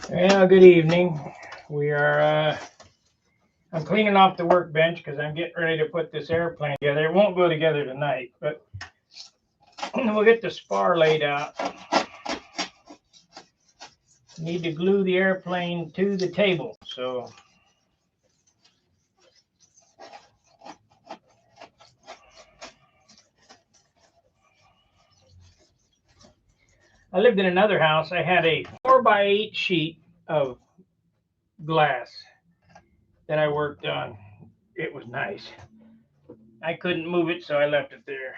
Well, good evening. We are, I'm cleaning off the workbench because I'm getting ready to put this airplane together. It won't go together tonight, but we'll get the spar laid out. Need to glue the airplane to the table, so. I lived in another house. I had a 4x8 sheet of glass that I worked on. It was nice. I couldn't move it, so I left it there.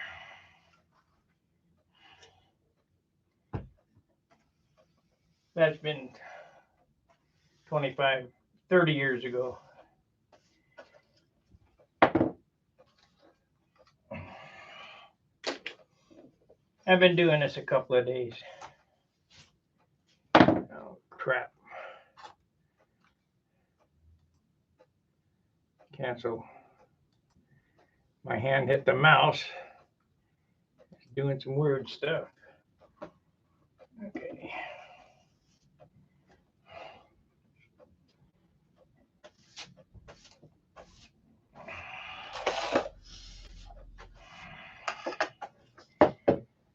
That's been 25, 30 years ago. I've been doing this a couple of days. Oh, crap. Cancel. My hand hit the mouse. It's doing some weird stuff. Okay.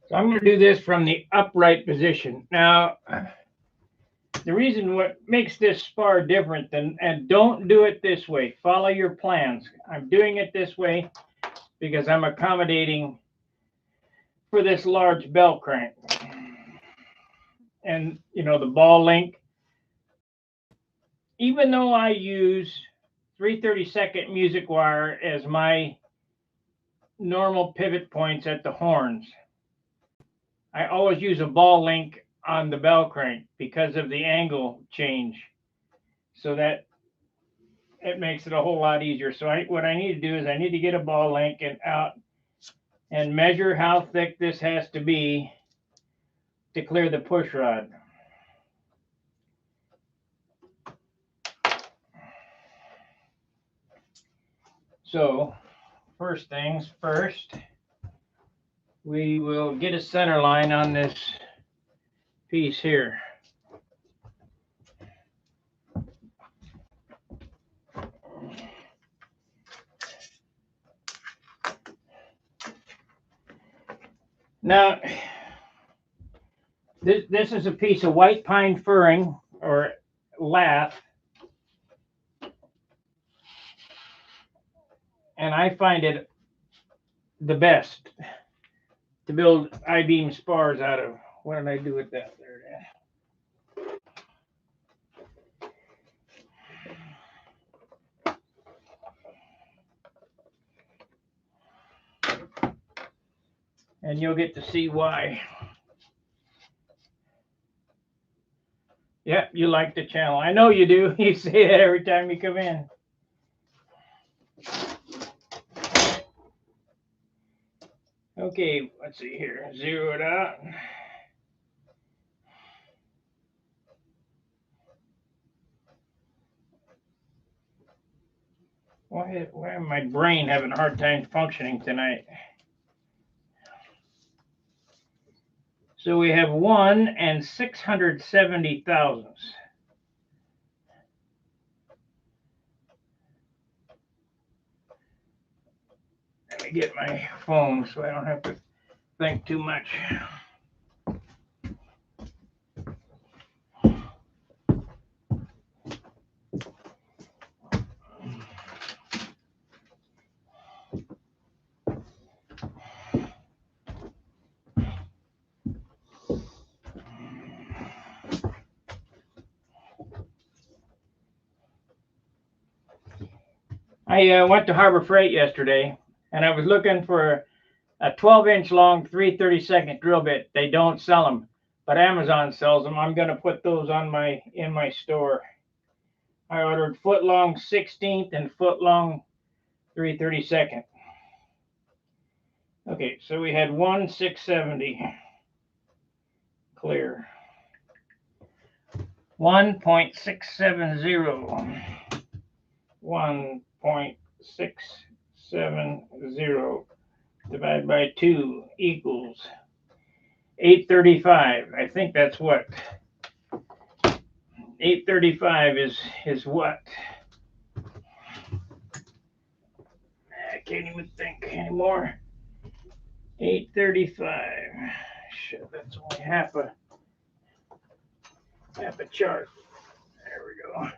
So I'm going to do this from the upright position. Now, the reason what makes this spar different than, and don't do it this way, follow your plans. I'm doing it this way because I'm accommodating for this large bell crank. And, you know, the ball link, even though I use 3/32 music wire as my normal pivot points at the horns, I always use a ball link on the bell crank because of the angle change, so that it makes it a whole lot easier. So what I need to do is I need to get a ball link and out and measure how thick this has to be to clear the push rod. So first things first, we will get a center line on this piece here. Now, this is a piece of white pine furring or lath, and I find it the best to build I-beam spars out of. What did I do with that there? And you'll get to see why. Yep, you like the channel. I know you do. You say that every time you come in. Okay, let's see here. Zero it out. Why am my brain having a hard time functioning tonight? So we have 1 and 670 thousandths. Let me get my phone so I don't have to think too much. I went to Harbor Freight yesterday, and I was looking for a 12-inch long 3/32 drill bit. They don't sell them, but Amazon sells them. I'm going to put those on in my store. I ordered foot-long 16th and foot-long 3/32. Okay, so we had 1 670 clear. 1.670. 1.670 divided by 2 equals 835. I think that's what 835 is what? I can't even think anymore. 835. Shit, that's only half a chart. There we go.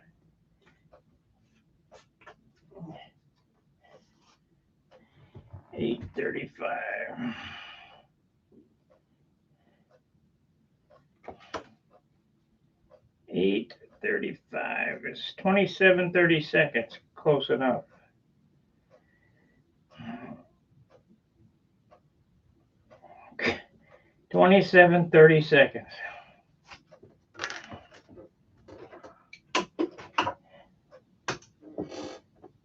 835. 835 is 27 seconds. Close enough. 27 seconds.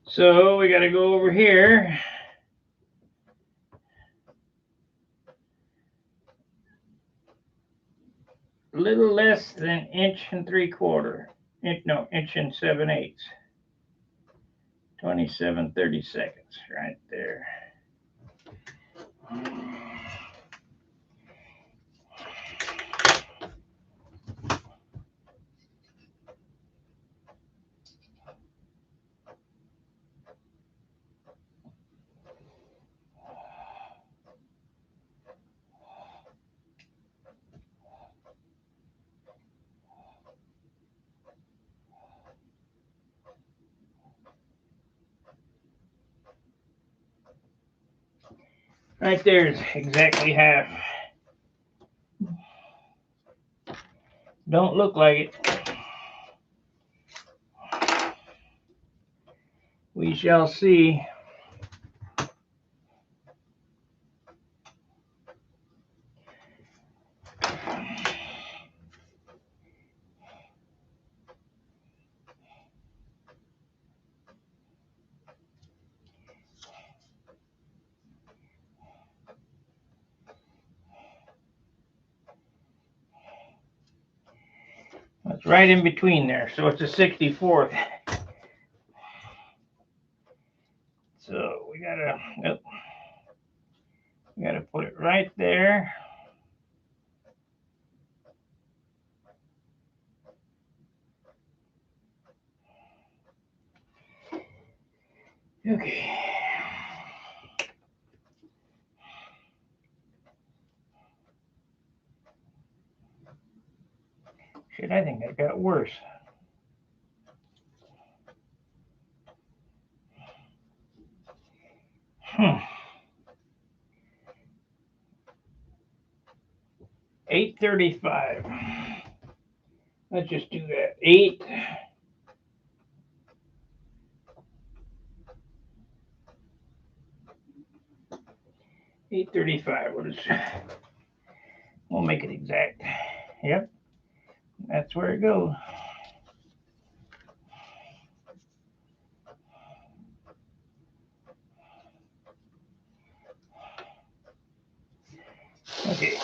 So we got to go over here. A little less than 1.75 inches. No, 1.7 7/8. 27 seconds right there. Right there is exactly half. Don't look like it. We shall see. It's right in between there, so it's a 64th. So we gotta put it right there. Okay. Shit, I think that got worse. 835. Let's just do that. 835. We'll make it exact. Yep. That's where it goes. Okay.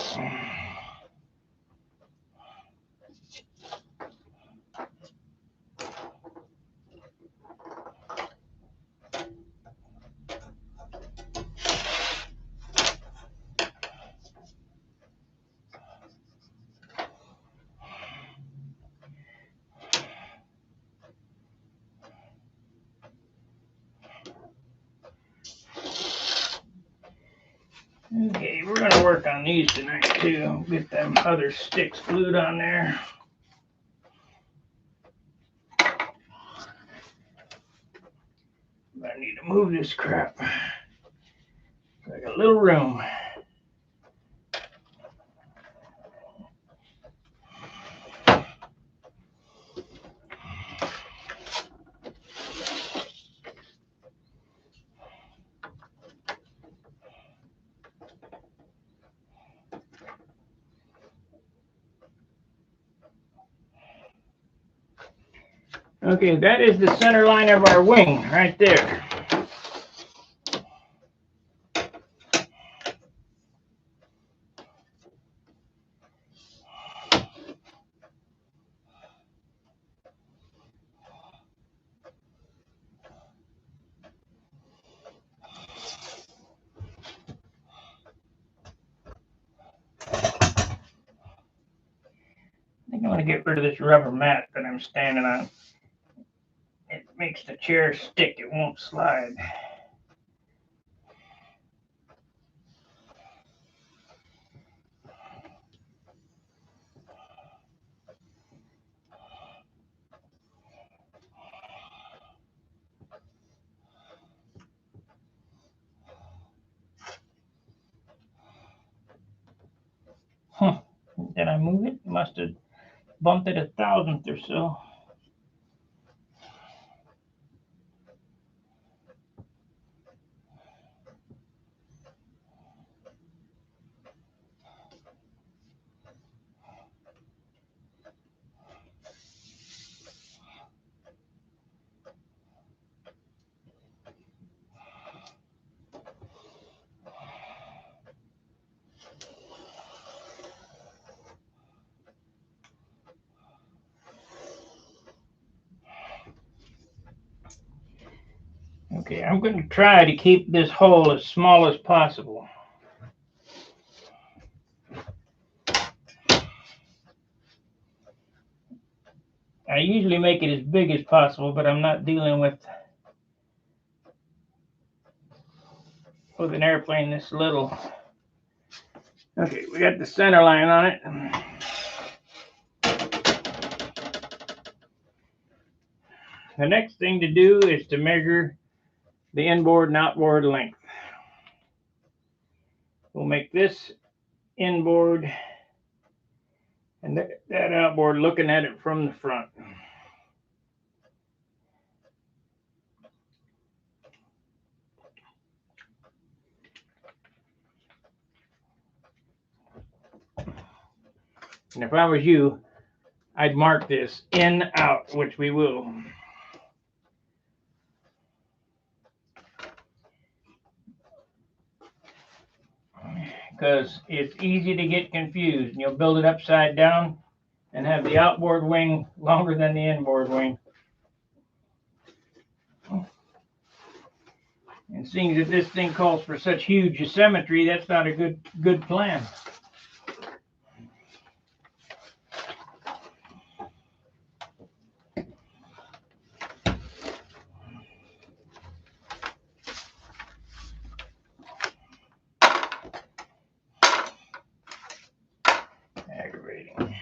Okay, we're gonna work on these tonight too. Get them other sticks glued on there. I need to move this crap. I got a little room. Okay, that is the center line of our wing right there. I think want to get rid of this rubber mat that I'm standing on. It makes the chair stick, it won't slide. Did I move it? Must have bumped it 1,000th or so. Okay, I'm going to try to keep this hole as small as possible. I usually make it as big as possible, but I'm not dealing with an airplane this little. Okay, we got the center line on it. The next thing to do is to measure the inboard and outboard length. We'll make this inboard and that outboard looking at it from the front. And if I was you, I'd mark this in, out, which we will. Because it's easy to get confused. You'll build it upside down and have the outboard wing longer than the inboard wing. And seeing that this thing calls for such huge asymmetry, that's not a good plan. Aggravating.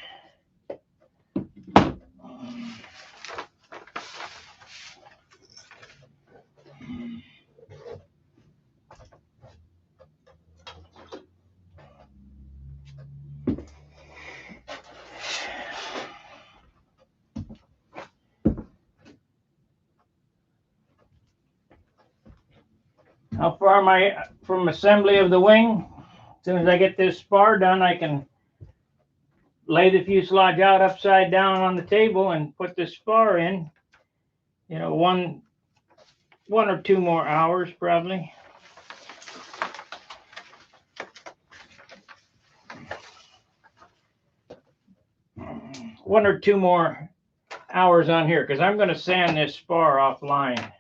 How far am I from assembly of the wing? As soon as I get this spar done, I can lay the fuselage out upside down on the table and put this spar in. You know, one or two more hours probably. One or two more hours on here because I'm going to sand this spar offline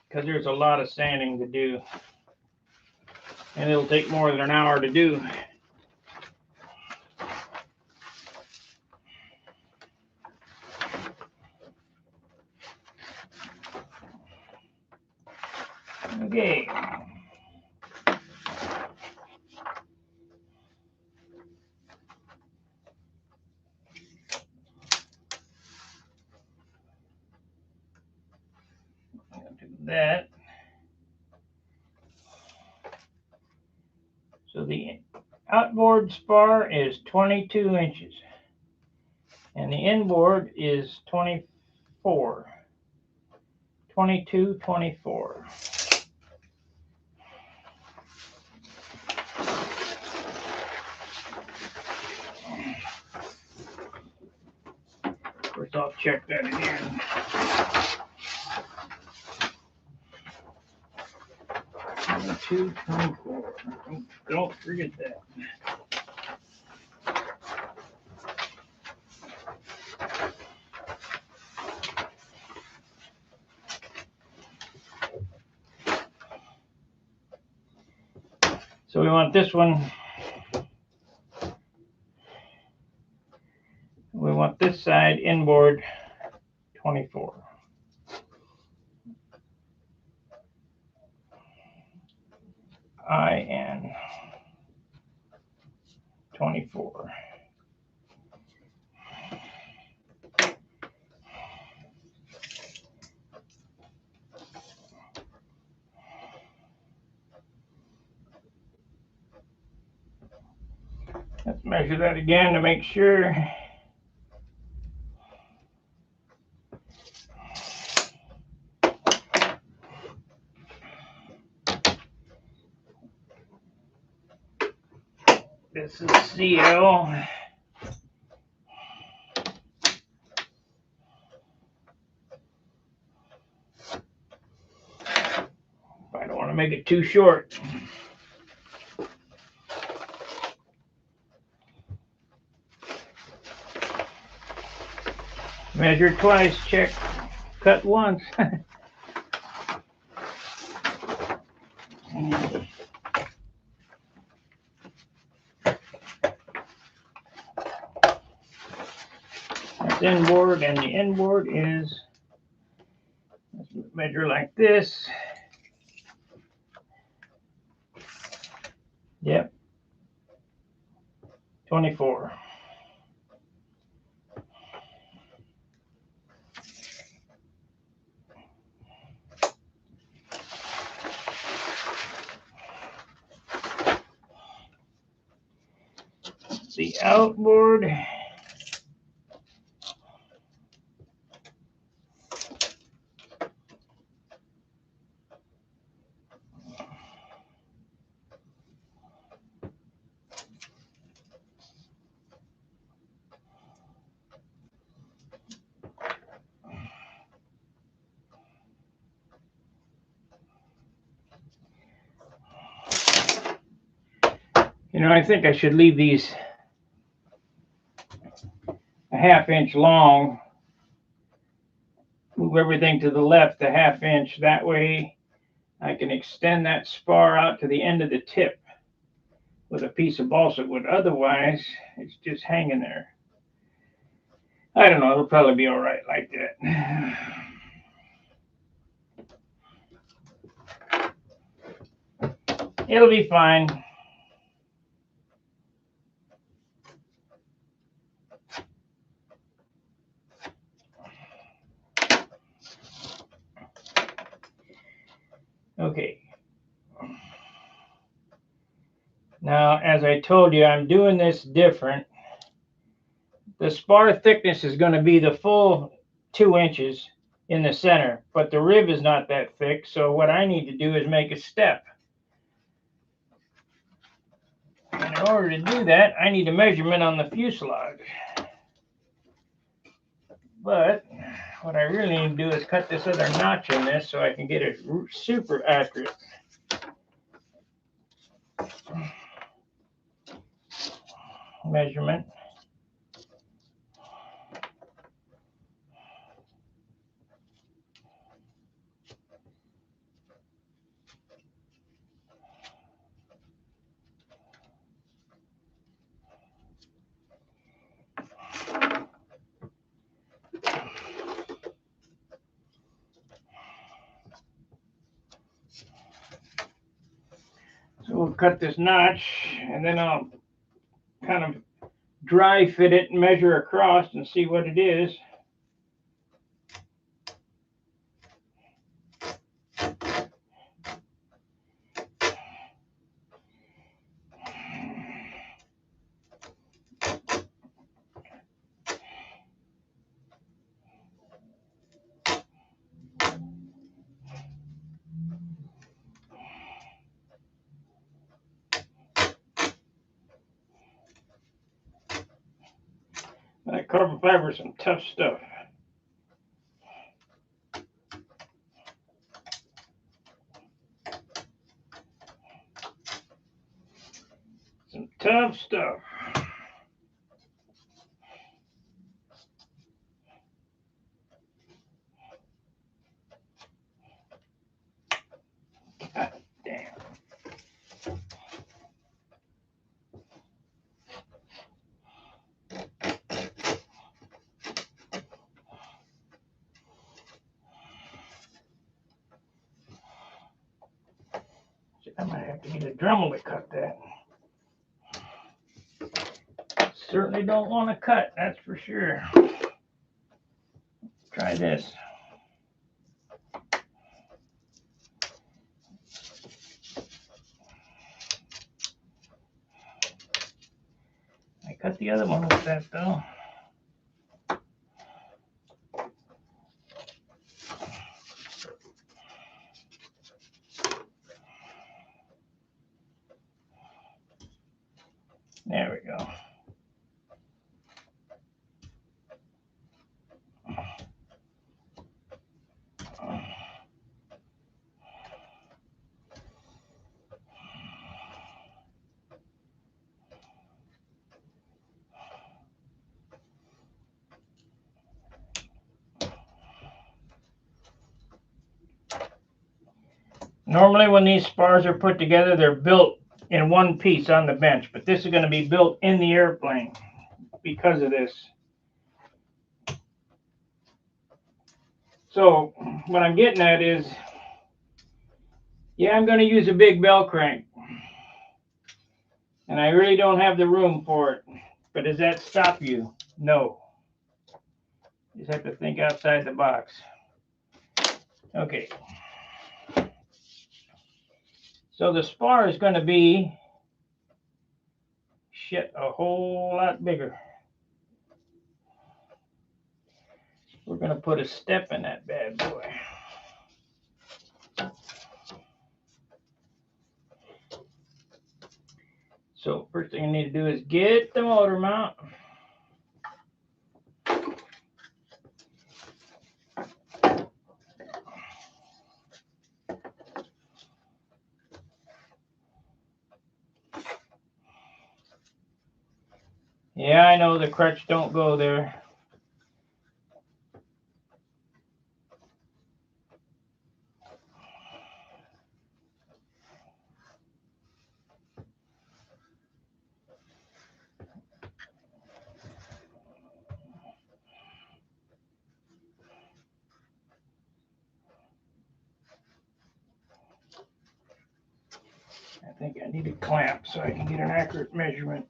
because there's a lot of sanding to do and it'll take more than an hour to do. Okay. I'll do that. So the outboard spar is 22 inches and the inboard is 24. 22, 24. Of course, I'll check that again. Two, 24. Don't forget that. So we want this one we want this side inboard 24. IN 24. Let's measure that again to make sure. This is CL. I don't want to make it too short. Measure twice, check, cut once. That's inboard, and the inboard is, let's measure like this. Yep, 24. The outboard. You know, I think I should leave these a ½ inch long. Move everything to the left a ½ inch. That way I can extend that spar out to the end of the tip with a piece of balsa wood. Otherwise, it's just hanging there. I don't know. It'll probably be all right like that. It'll be fine. Okay. Now, as I told you, I'm doing this different. The spar thickness is going to be the full 2 inches in the center, but the rib is not that thick. So what I need to do is make a step. And in order to do that, I need a measurement on the fuselage. But what I really need to do is cut this other notch in this so I can get it super accurate. Measurement. So we'll cut this notch, and then I'll kind of dry fit it and measure across and see what it is. That carbon fiber is some tough stuff. Some tough stuff. God damn. have to get a Dremel to cut that. Certainly don't want to cut, that's for sure. Try this. I cut the other one with that though. There we go. Normally when these spars are put together, they're built in one piece on the bench, but this is going to be built in the airplane because of this. So what I'm getting at is, yeah, I'm going to use a big bell crank, and I really don't have the room for it. But does that stop you? No. You just have to think outside the box. Okay. So the spar is going to be a whole lot bigger. We're going to put a step in that bad boy. So first thing I need to do is get the motor mount. Yeah, I know the crutch don't go there. I think I need a clamp so I can get an accurate measurement.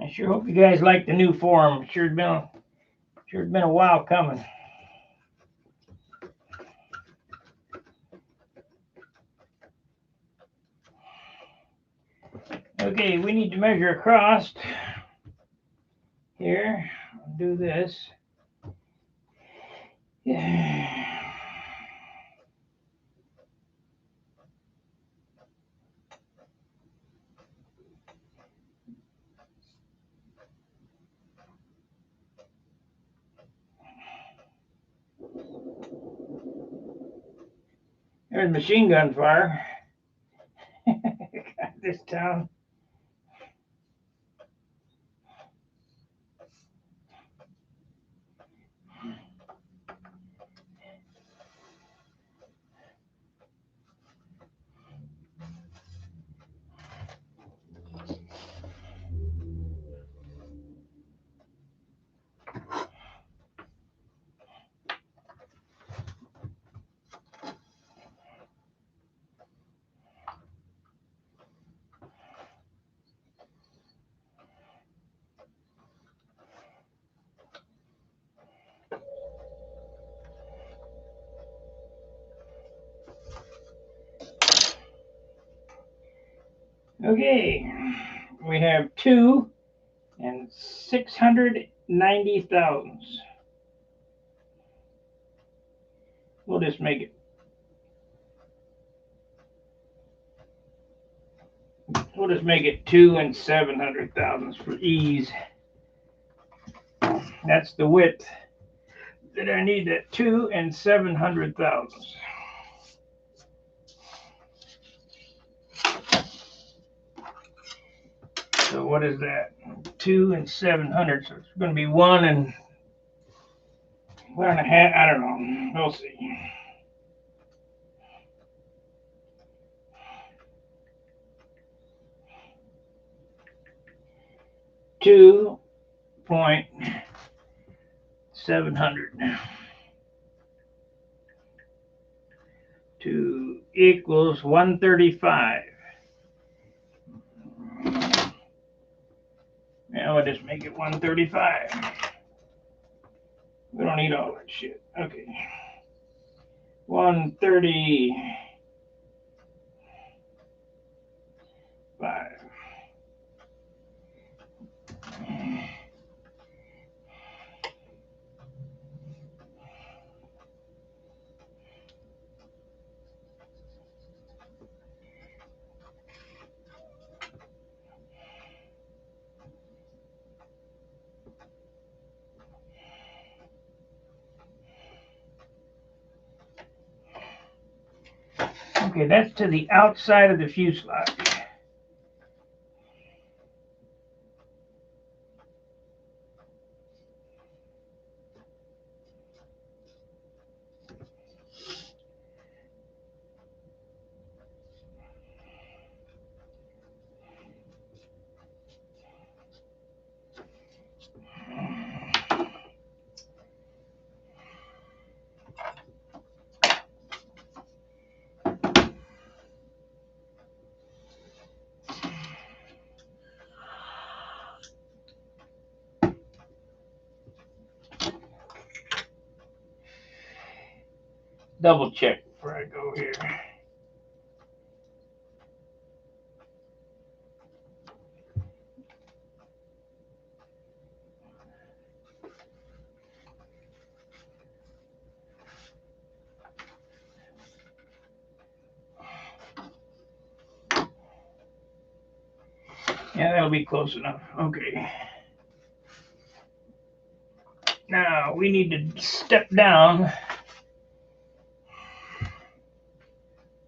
I sure hope you guys like the new form. Sure it's been a while coming. Okay, we need to measure across here. I'll do this. Yeah. There's machine gun fire. Got this town. Okay, we have 2 and 690 thousandths. We'll just make it. We'll just make it 2 and 700 thousandths for ease. That's the width that I need, at 2 and 700 thousandths. So what is that? 2 and 700. So it's going to be 1 and 1.5, I don't know. We'll see. $2.700 to equals 135. Now we'll just make it 135. We don't need all that shit. Okay. 135. Okay, that's to the outside of the fuselage. Double check before I go here. Yeah, that'll be close enough. Okay. Now we need to step down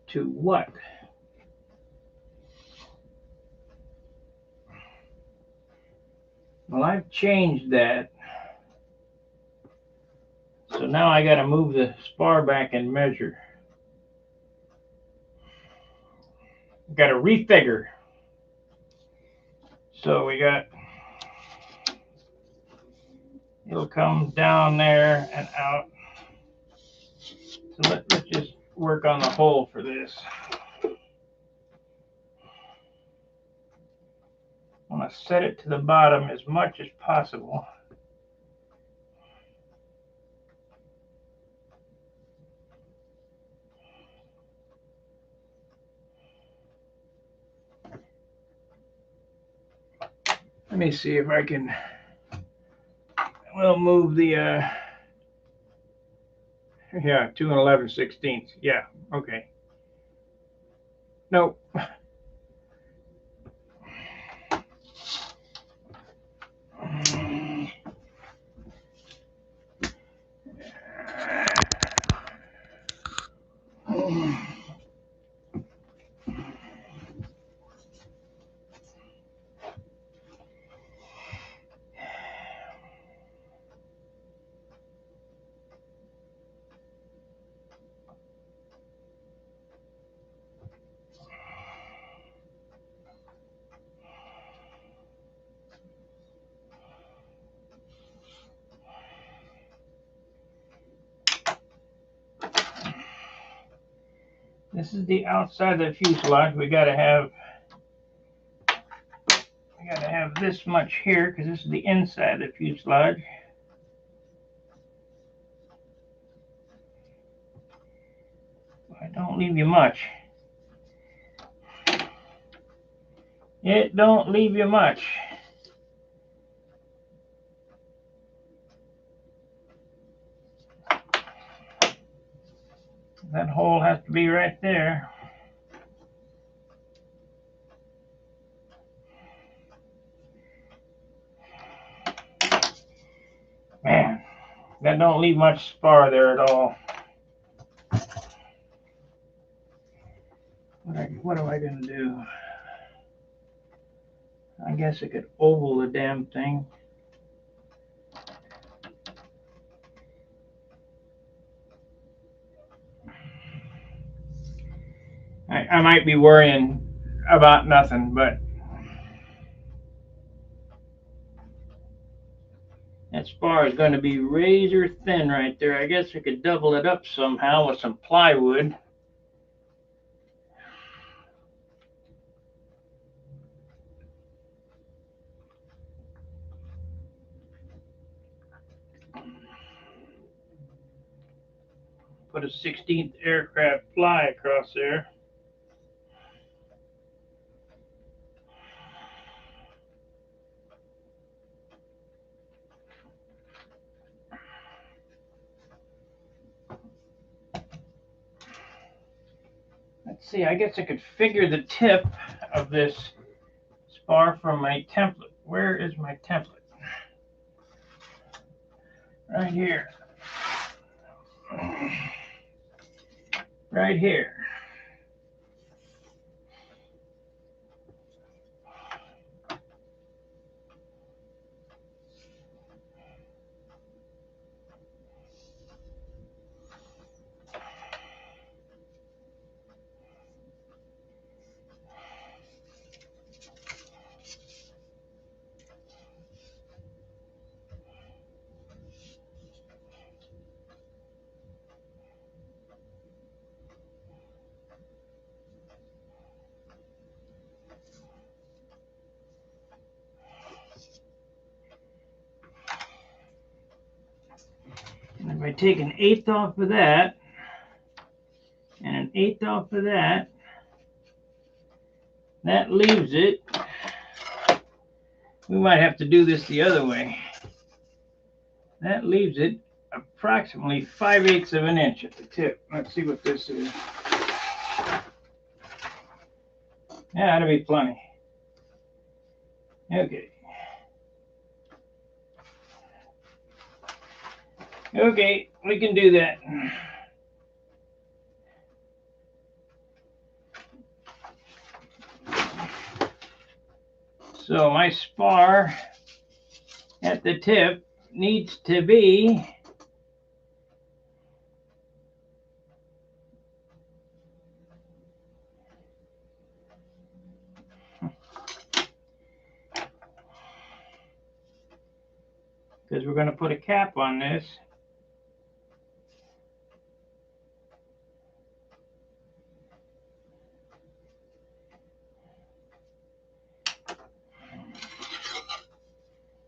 to what? Well, I've changed that. So now I got to move the spar back and measure. Got to refigure. So we got, it'll come down there and out. So let's just work on the hole for this. I want to set it to the bottom as much as possible. Let me see if I can, we'll move the, yeah, 2 11/16. Yeah, okay. Nope. This is the outside of the fuselage. We gotta have this much here because this is the inside of the fuselage. It don't leave you much. It don't leave you much. That hole has to be right there. Man, that don't leave much spar there at all. What am I gonna do? I guess I could oval the damn thing. I might be worrying about nothing, but that spar is going to be razor thin right there. I guess I could double it up somehow with some plywood. Put a 16th aircraft fly across there. Let's see, I guess I could figure the tip of this spar from my template. Where is my template? Right here. Right here. And if I take an 1/8 off of that, and an 1/8 off of that, that leaves it. We might have to do this the other way. That leaves it approximately 5/8 of an inch at the tip. Let's see what this is. Yeah, that'll be plenty. Okay. Okay, we can do that. So my spar at the tip needs to be because we're going to put a cap on this.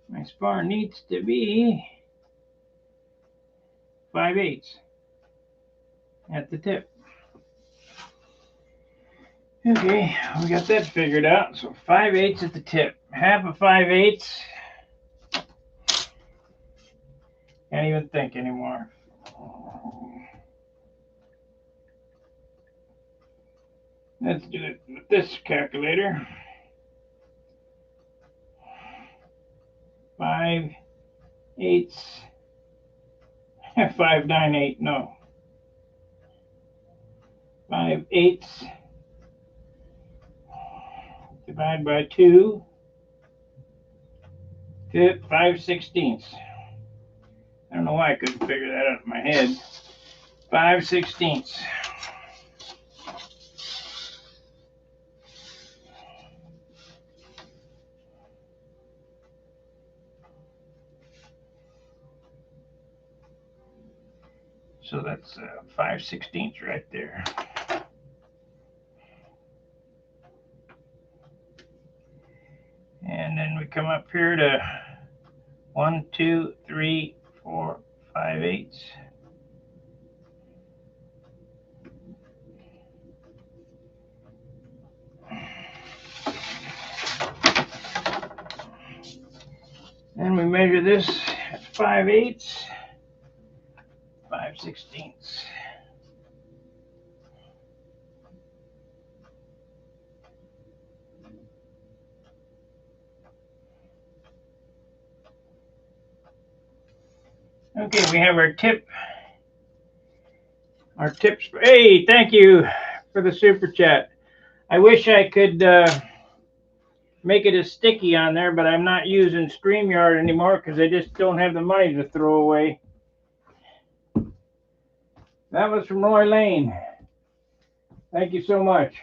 My spar needs to be 5/8 at the tip. Okay, we got that figured out. So 5/8 at the tip. Half of 5/8. Can't even think anymore. Let's do it with this calculator. 5/8. 598. No. 5/8 divided by 2. Tip 5/16. I don't know why I couldn't figure that out in my head. 5/16. So that's 5/16 right there. And then we come up here to 1, 2, 3, 4, 5/8. And we measure this at 5/8, 5/16. Okay, we have our tip. Our tips. Hey, thank you for the super chat. I wish I could make it a sticky on there, but I'm not using StreamYard anymore because I just don't have the money to throw away. That was from Roy Lane. Thank you so much.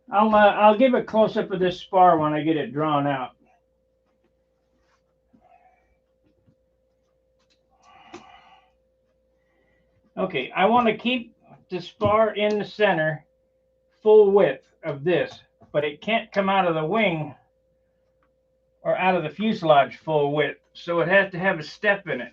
I'll give a close up of this spar when I get it drawn out. Okay, I want to keep the spar in the center, full width of this, but it can't come out of the wing or out of the fuselage full width, so it has to have a step in it.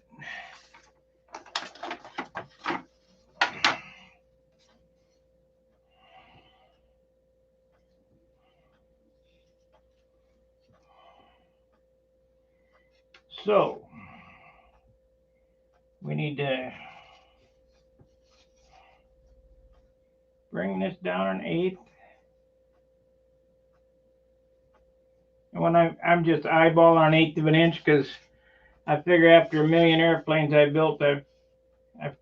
So we need to bring this down an eighth. And when I'm just eyeballing an eighth of an inch because I figure after a million airplanes I built, I've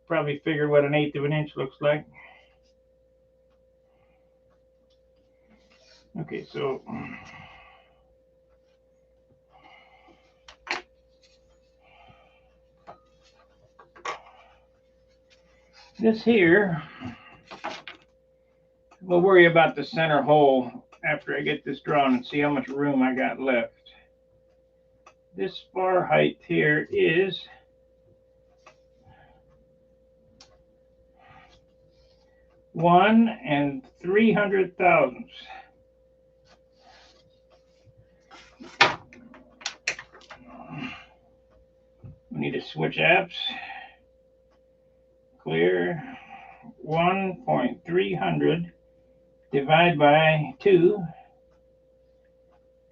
probably figured what an eighth of an inch looks like. Okay, so this here, we'll worry about the center hole after I get this drawn and see how much room I got left. This spar height here is 1 300,000. We need to switch apps. Clear 1.300 divide by 2,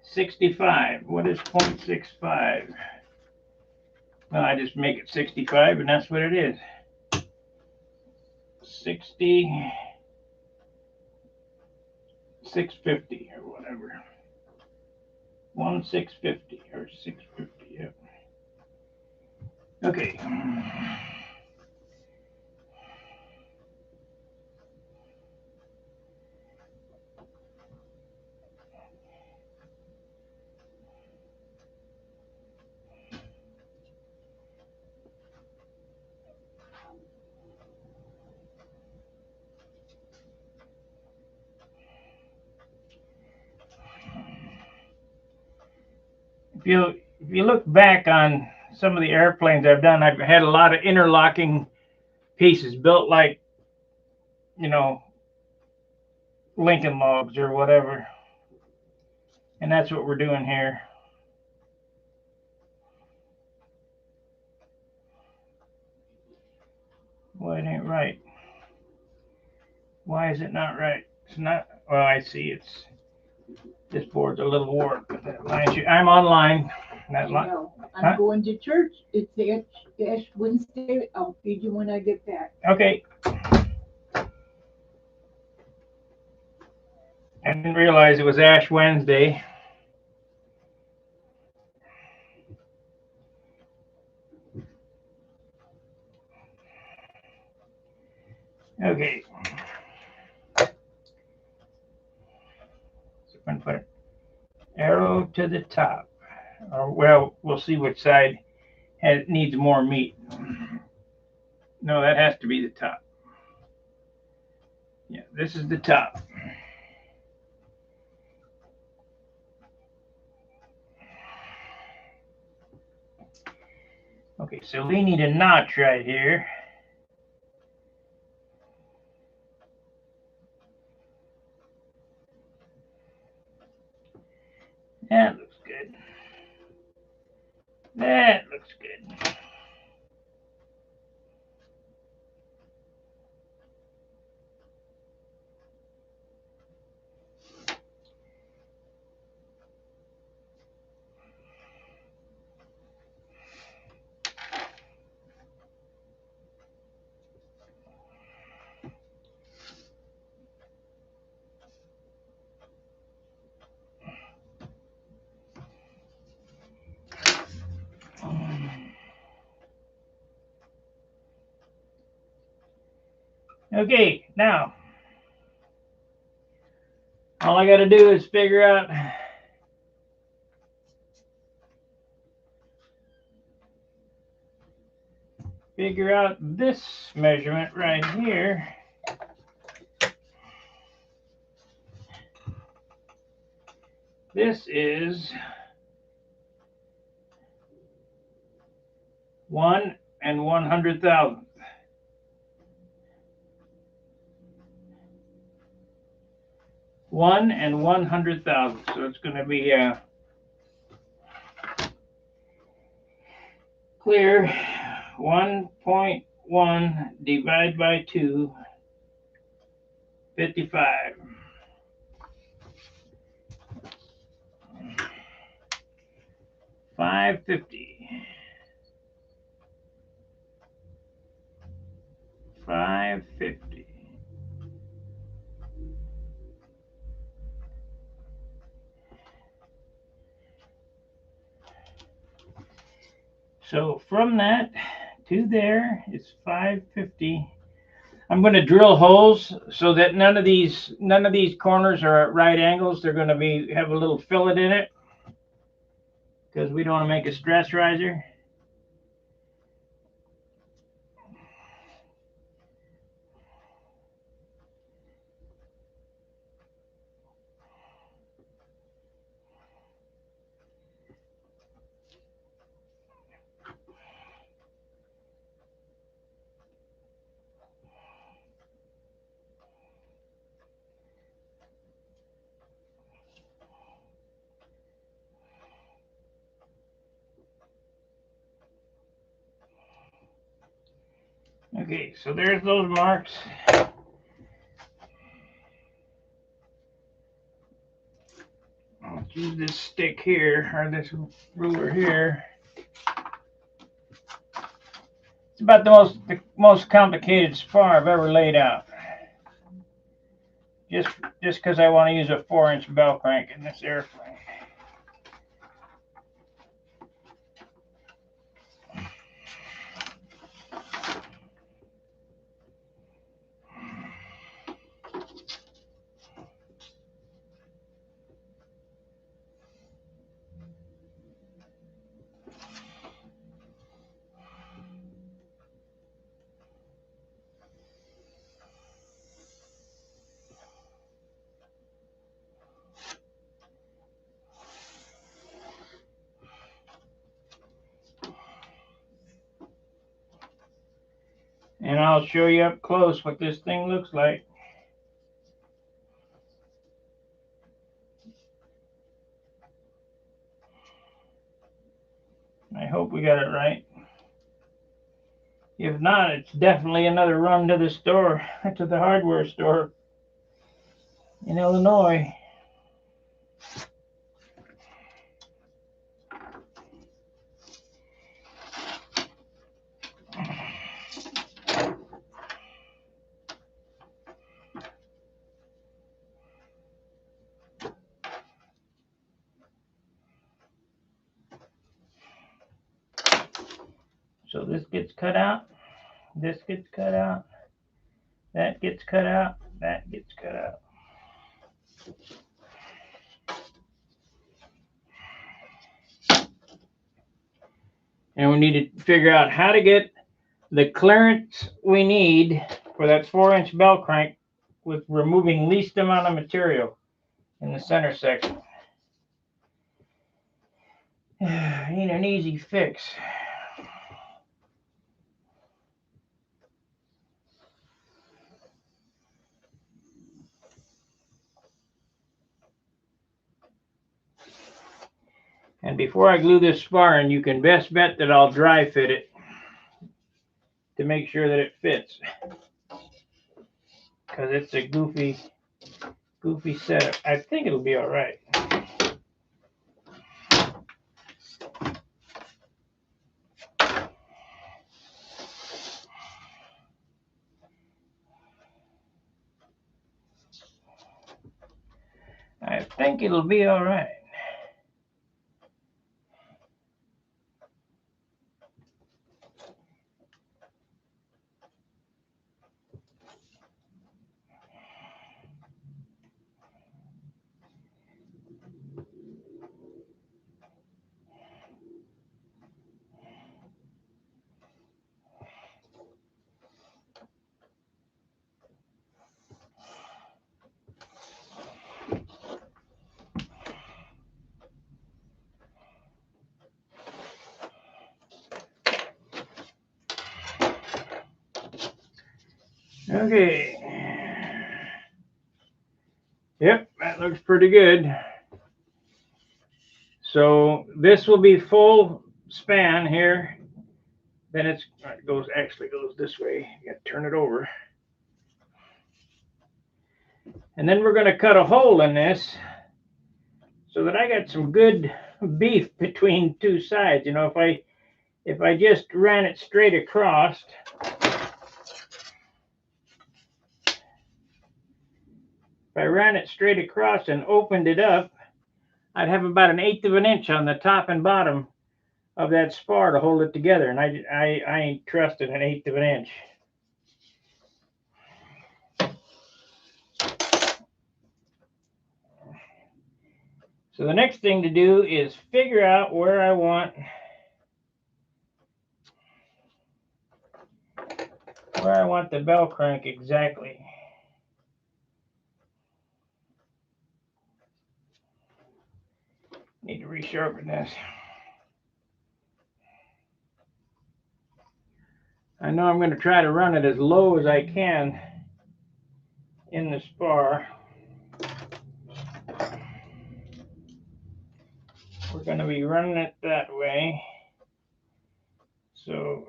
65. What is 0.65? Well, I just make it 65 and that's what it is. 60, 650 or whatever. 1,650 or 650, yep. Okay. If you look back on some of the airplanes I've done, I've had a lot of interlocking pieces built like, you know, Lincoln logs or whatever. And that's what we're doing here. Well, it ain't right. Why is it not right? It's not, well, I see it's, this board's a little warped. I'm online. That line. I'm going to church. It's Ash Wednesday. I'll feed you when I get back. Okay. I didn't realize it was Ash Wednesday. Okay. So I'm going to put arrow to the top. Or, well, we'll see which side needs more meat. No, that has to be the top. Yeah, this is the top. Okay, so we need a notch right here. That looks good. That looks good. Okay, now all I got to do is figure out figure out this measurement right here. This is 1 100,000. 1 100,000. So it's going to be clear 1.1 divided by 2, 55. 550. 550. So from that to there is 550. I'm going to drill holes so that none of these corners are at right angles. They're going to have a little fillet in it because we don't want to make a stress riser. Okay, so there's those marks. I'll use this stick here, or this ruler here. It's about the most complicated spar I've ever laid out. Just because I want to use a 4-inch bell crank in this airplane. And I'll show you up close what this thing looks like. I hope we got it right. If not, it's definitely another run to the store, to the hardware store in Illinois. So this gets cut out, this gets cut out, that gets cut out, that gets cut out. And we need to figure out how to get the clearance we need for that 4-inch bell crank with removing least amount of material in the center section. Ain't an easy fix. And before I glue this spar in, you can best bet that I'll dry fit it to make sure that it fits. Because it's a goofy setup. I think it'll be all right. I think it'll be all right. Okay. Yep, that looks pretty good. So this will be full span here. Then it actually goes this way. You got to turn it over. And then we're going to cut a hole in this so that I got some good beef between two sides. You know, if I just ran it straight across, and opened it up, I'd have about 1/8 of an inch on the top and bottom of that spar to hold it together, and I ain't trusting 1/8 of an inch. So the next thing to do is figure out where I want the bell crank exactly. Need to resharpen this. I know I'm going to try to run it as low as I can in the spar. We're going to be running it that way. So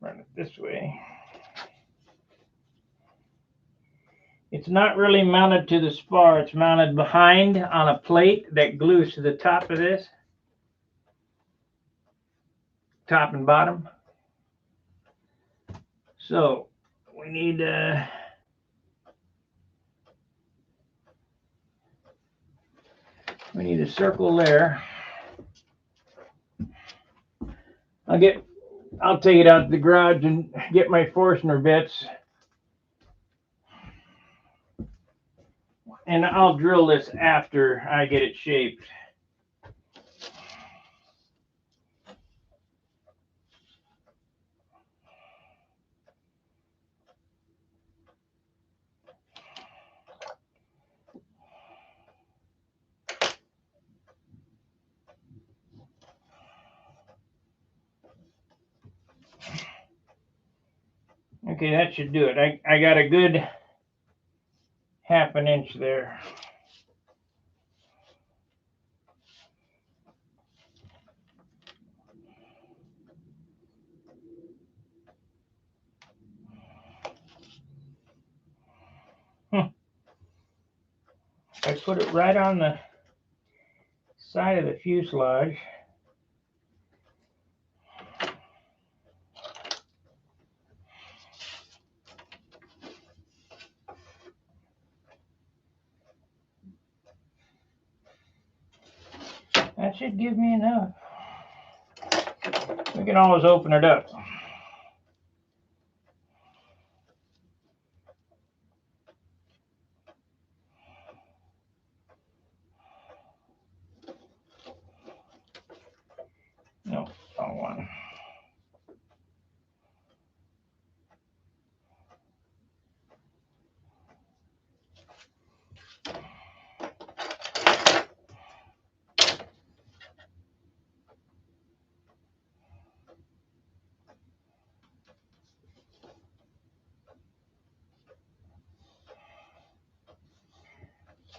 run it this way. It's not really mounted to the spar. It's mounted behind on a plate that glues to the top of this. Top and bottom. So we need a circle there. I'll take it out to the garage and get my Forstner bits. And I'll drill this after I get it shaped. Okay, that should do it. I got a good 1/2 inch there. I put it right on the side of the fuselage. That should give me enough. We can always open it up. No, wrong one.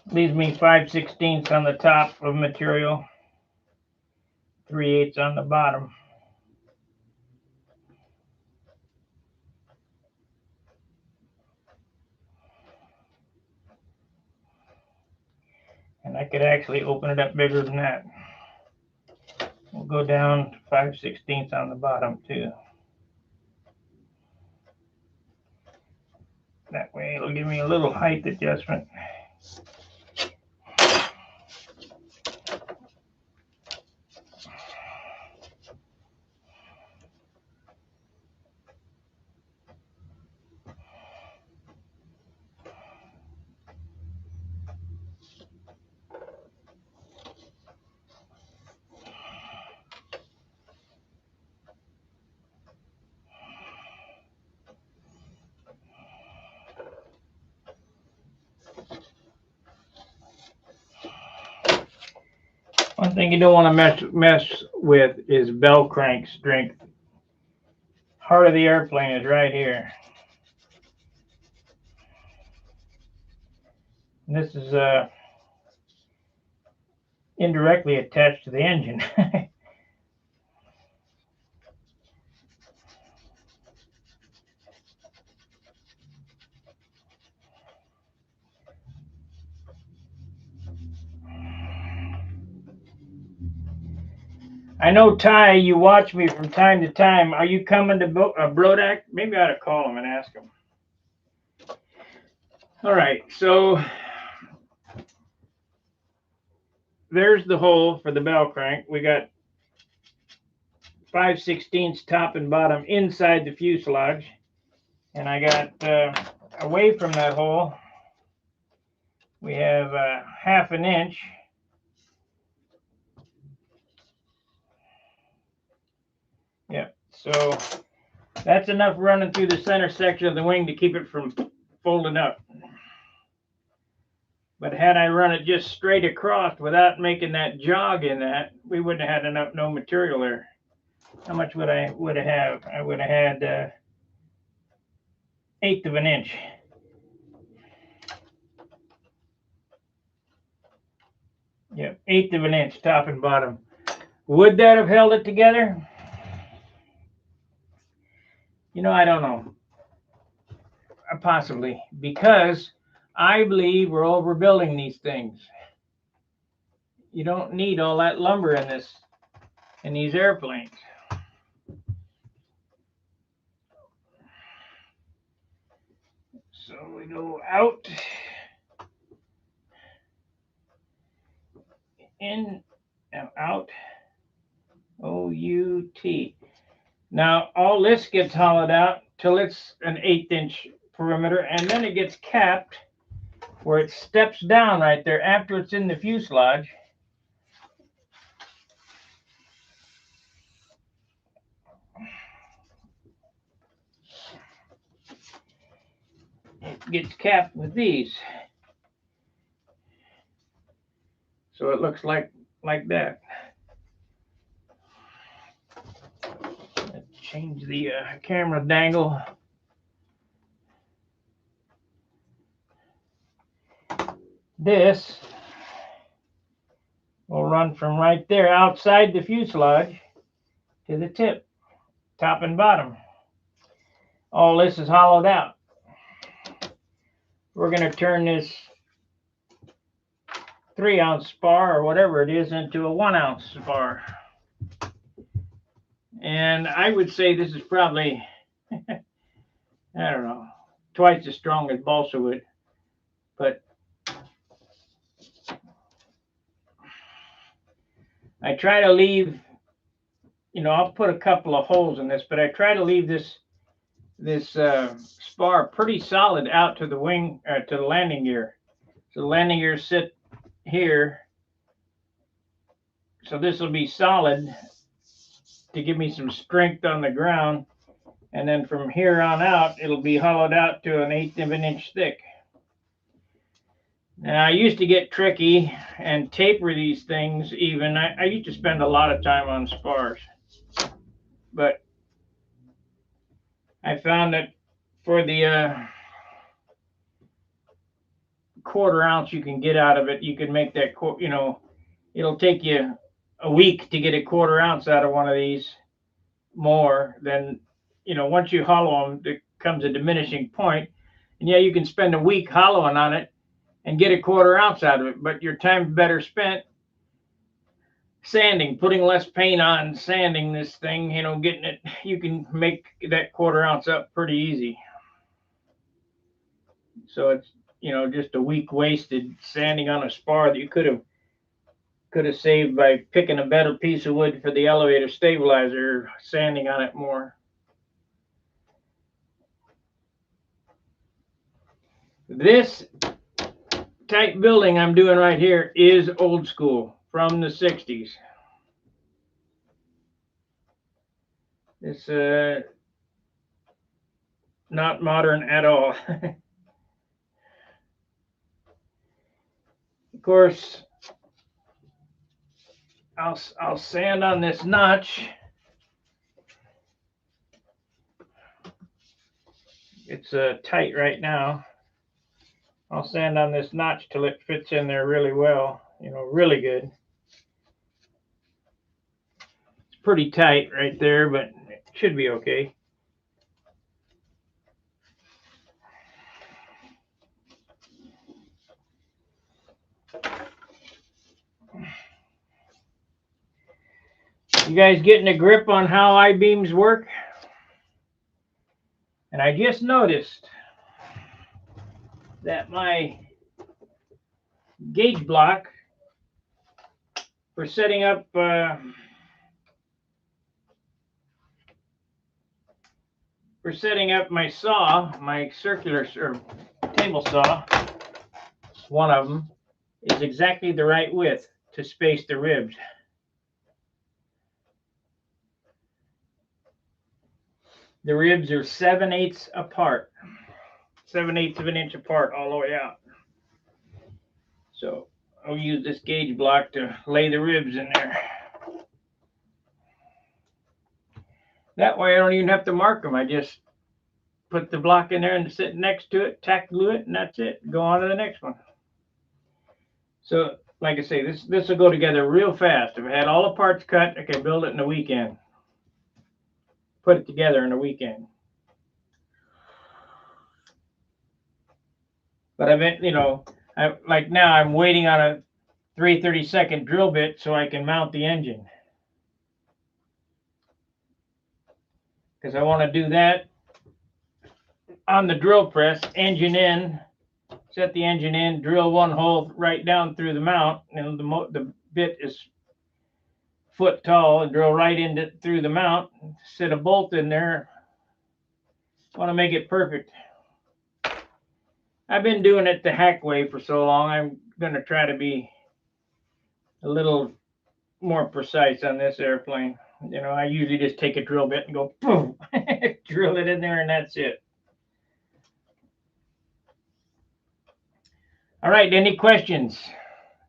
Leaves me 5/16 on the top of material, 3/8 on the bottom. And I could actually open it up bigger than that. We'll go down to 5/16 on the bottom too. That way it'll give me a little height adjustment. One thing you don't want to mess with is bell crank strength. heart of the airplane is right here. And this is indirectly attached to the engine. I know, Ty, you watch me from time to time. Are you coming to Brodak? Maybe I ought to call him and ask him. All right, so there's the hole for the bell crank. We got 5/16 top and bottom inside the fuselage. And I got away from that hole, we have 1/2 inch. Yep, so that's enough running through the center section of the wing to keep it from folding up. But had I run it just straight across without making that jog in that, we wouldn't have had no material there. How much would I have? I would have had 1/8 of an inch. Yep, 1/8 of an inch top and bottom. Would that have held it together? You know, I don't know. Possibly, because I believe we're overbuilding these things. You don't need all that lumber in these airplanes. So we go out, in, and out, O-U-T. Now all this gets hollowed out till it's an 1/8 inch perimeter, and then it gets capped where it steps down right there after it's in the fuselage. It gets capped with these. So it looks like that. Let's change the camera dangle. This will run from right there outside the fuselage to the tip, top and bottom. All this is hollowed out. We're going to turn this 3-ounce spar or whatever it is into a 1-ounce spar. And I would say this is probably, I don't know, twice as strong as balsa wood. But I try to leave, you know, I'll put a couple of holes in this, but I try to leave this spar pretty solid out to the wing, to the landing gear. So the landing gear sit here. So this will be solid to give me some strength on the ground. And then from here on out, it'll be hollowed out to an 1/8 of an inch thick. Now, I used to get tricky and taper these things even. I used to spend a lot of time on spars. But I found that for the 1/4 ounce you can get out of it, you can make that, you know, it'll take you a week to get a 1/4 ounce out of one of these more than, you know, once you hollow them, there comes a diminishing point. And yeah, you can spend a week hollowing on it and get a 1/4 ounce out of it, but your time's better spent sanding, putting less paint on, sanding this thing, you know, getting it, you can make that 1/4 ounce up pretty easy. So it's, you know, just a week wasted sanding on a spar that you could have saved by picking a better piece of wood for the elevator stabilizer, sanding on it more. This type building I'm doing right here is old school from the 60s. It's not modern at all. Of course, I'll sand on this notch. It's tight right now. I'll sand on this notch till it fits in there really well, you know, really good. It's pretty tight right there, but it should be okay. You guys getting a grip on how I-beams work? And I just noticed that my gauge block for setting up my saw, my circular or table saw, one of them, is exactly the right width to space the ribs. The ribs are 7/8 apart, 7/8 of an inch apart all the way out. So I'll use this gauge block to lay the ribs in there. That way I don't even have to mark them. I just put the block in there and sit next to it, tack glue it, and that's it. Go on to the next one. So like I say, this will go together real fast. If I had all the parts cut, I could build it in a weekend. Put it together in a weekend. But I've been, you know, like now I'm waiting on a 3/32 drill bit so I can mount the engine. Because I want to do that on the drill press, engine in, set the engine in, drill one hole right down through the mount, and the bit is foot tall, and drill right into through the mount, set a bolt in there. I want to make it perfect. I've been doing it the hack way for so long. I'm going to try to be a little more precise on this airplane. You know, I usually just take a drill bit and go boom, drill it in there, and that's it. All right, any questions?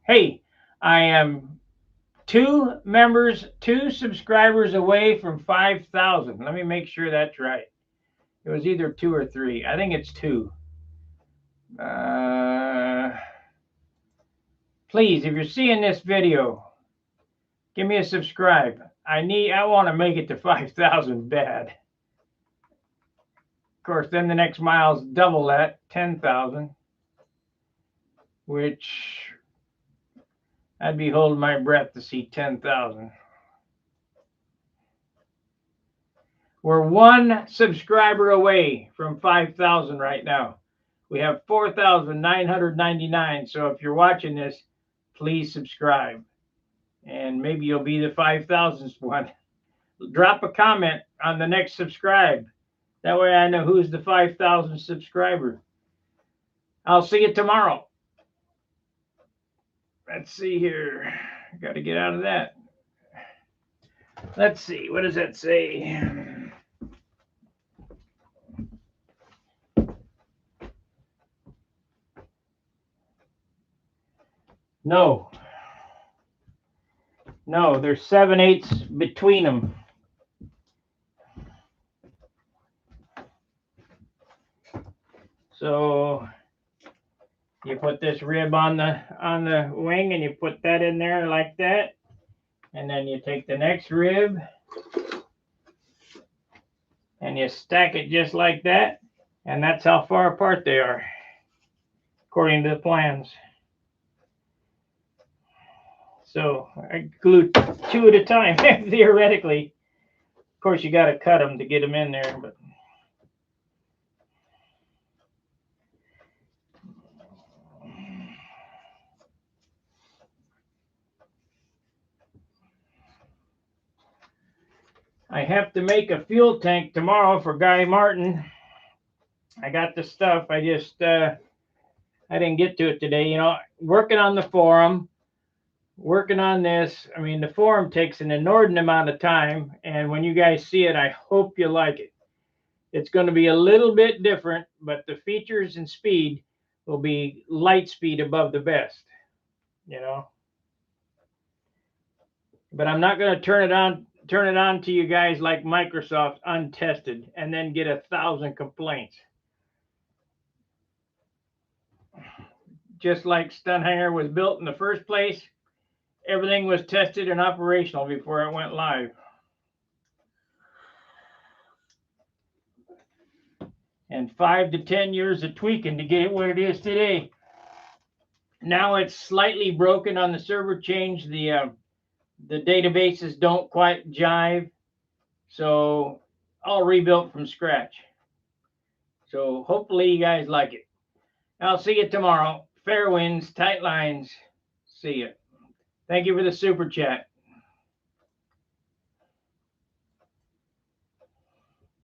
Hey, I am 2 subscribers away from 5,000. Let me make sure that's right. It was either 2 or 3. I think it's 2. Please, if you're seeing this video, give me a subscribe. I want to make it to 5,000 bad. Of course, then the next mile's double that, 10,000, which I'd be holding my breath to see 10,000. We're 1 subscriber away from 5,000 right now. We have 4,999. So if you're watching this, please subscribe. And maybe you'll be the 5,000th one. Drop a comment on the next subscribe. That way I know who's the 5,000th subscriber. I'll see you tomorrow. Let's see here. Got to get out of that. Let's see. What does that say? No. No, there's 7/8 between them. So you put this rib on the wing and you put that in there like that. And then you take the next rib and you stack it just like that. And that's how far apart they are, according to the plans. So I glued 2 at a time, theoretically. Of course, you got to cut them to get them in there. But I have to make a fuel tank tomorrow for Guy Martin. I got the stuff. I just I didn't get to it today. You know, working on the forum, working on this. I mean, the forum takes an inordinate amount of time, and when you guys see it, I hope you like it. It's going to be a little bit different, but the features and speed will be light speed above the best, you know. But I'm not going to turn it on to you guys like Microsoft untested and then get 1,000 complaints. just like Stunt Hangar was built in the first place. Everything was tested and operational before it went live. And 5 to 10 years of tweaking to get it where it is today. Now it's slightly broken on the server change. The databases don't quite jive. So all rebuilt from scratch. So hopefully you guys like it. I'll see you tomorrow. Fair winds, tight lines. See you. Thank you for the super chat.